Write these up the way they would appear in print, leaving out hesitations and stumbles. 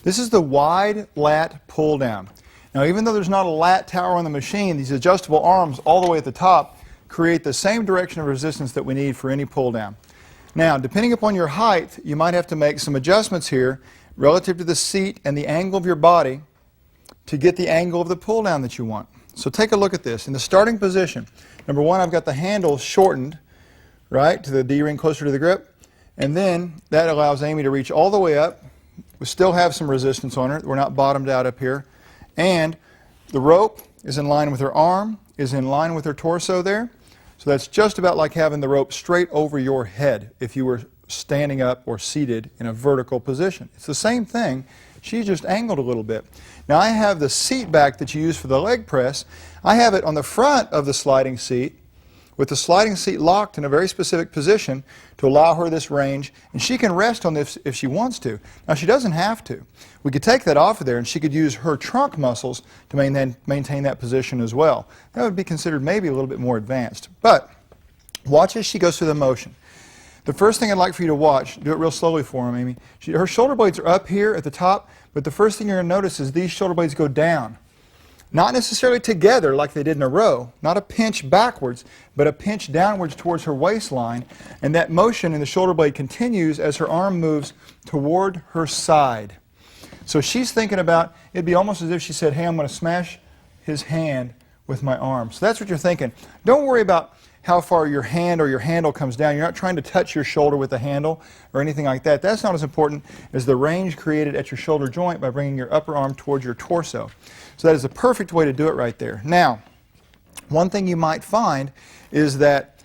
This is the wide lat pull down. Now, even though there's not a lat tower on the machine, these adjustable arms all the way at the top create the same direction of resistance that we need for any pull down. Now, depending upon your height, you might have to make some adjustments here relative to the seat and the angle of your body to get the angle of the pull down that you want. So take a look at this. In the starting position, number one, I've got the handle shortened, right, to the D-ring closer to the grip, and then that allows Amy to reach all the way up. We still have some resistance on her. We're not bottomed out up here. And the rope is in line with her arm, is in line with her torso there. So that's just about like having the rope straight over your head if you were standing up or seated in a vertical position. It's the same thing. She's just angled a little bit. Now I have the seat back that you use for the leg press. I have it on the front of the sliding seat with the sliding seat locked in a very specific position to allow her this range, and she can rest on this if she wants to. Now she doesn't have to. We could take that off of there and she could use her trunk muscles to maintain that position as well. That would be considered maybe a little bit more advanced. But watch as she goes through the motion. The first thing I'd like for you to watch, do it real slowly for him, Amy. Her shoulder blades are up here at the top, but the first thing you're going to notice is these shoulder blades go down. Not necessarily together like they did in a row, not a pinch backwards, but a pinch downwards towards her waistline, and that motion in the shoulder blade continues as her arm moves toward her side. So she's thinking about, it'd be almost as if she said, hey, I'm going to smash his hand with my arm. So that's what you're thinking. Don't worry about how far your hand or your handle comes down. You're not trying to touch your shoulder with the handle or anything like that. That's not as important as the range created at your shoulder joint by bringing your upper arm towards your torso. So that is a perfect way to do it right there. Now, one thing you might find is that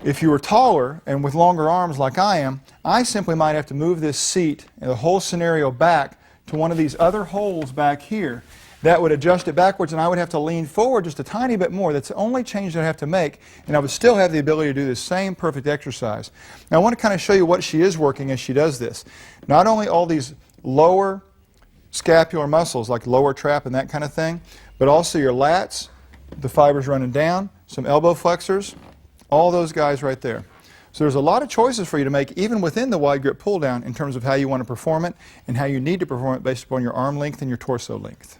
if you were taller and with longer arms like I am, I simply might have to move this seat and the whole scenario back to one of these other holes back here. That would adjust it backwards, and I would have to lean forward just a tiny bit more. That's the only change that I have to make, and I would still have the ability to do the same perfect exercise. Now I want to kind of show you what she is working as she does this. Not only all these lower scapular muscles like lower trap and that kind of thing, but also your lats, the fibers running down, some elbow flexors, all those guys right there. So there's a lot of choices for you to make even within the wide grip pull down in terms of how you want to perform it and how you need to perform it based upon your arm length and your torso length.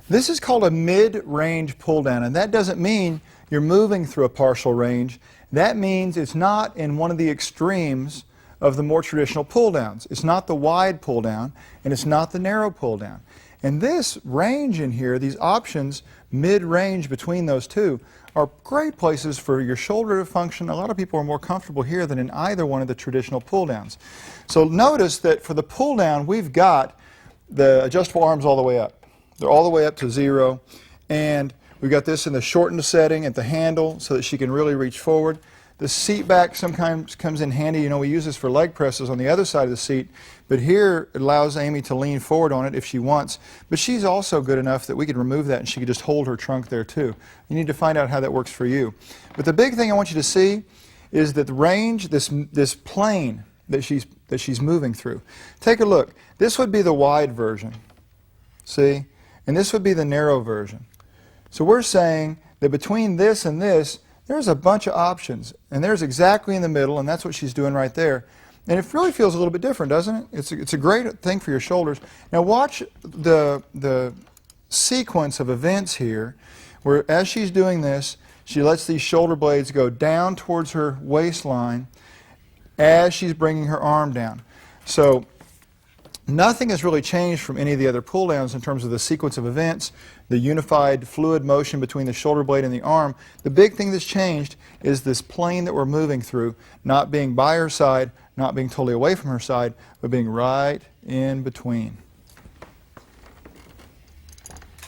This is called a mid-range pull down, and that doesn't mean you're moving through a partial range. That means it's not in one of the extremes of the more traditional pull downs. It's not the wide pull down, and it's not the narrow pull down. And this range in here, these options, mid-range between those two, are great places for your shoulder to function. A lot of people are more comfortable here than in either one of the traditional pull downs. So notice that for the pull down, we've got the adjustable arms all the way up. They're all the way up to 0, and we've got this in the shortened setting at the handle so that she can really reach forward. The seat back sometimes comes in handy. You know, we use this for leg presses on the other side of the seat, but here it allows Amy to lean forward on it if she wants. But she's also good enough that we could remove that and she could just hold her trunk there too. You need to find out how that works for you. But the big thing I want you to see is that the range, this plane that she's moving through. Take a look. This would be the wide version. See? And this would be the narrow version. So we're saying that between this and this, there's a bunch of options. And there's exactly in the middle, and that's what she's doing right there. And it really feels a little bit different, doesn't it? It's a great thing for your shoulders. Now watch the sequence of events here, where as she's doing this, she lets these shoulder blades go down towards her waistline as she's bringing her arm down. So nothing has really changed from any of the other pull downs in terms of the sequence of events, the unified fluid motion between the shoulder blade and the arm. The big thing that's changed is this plane that we're moving through, not being by her side, not being totally away from her side, but being right in between.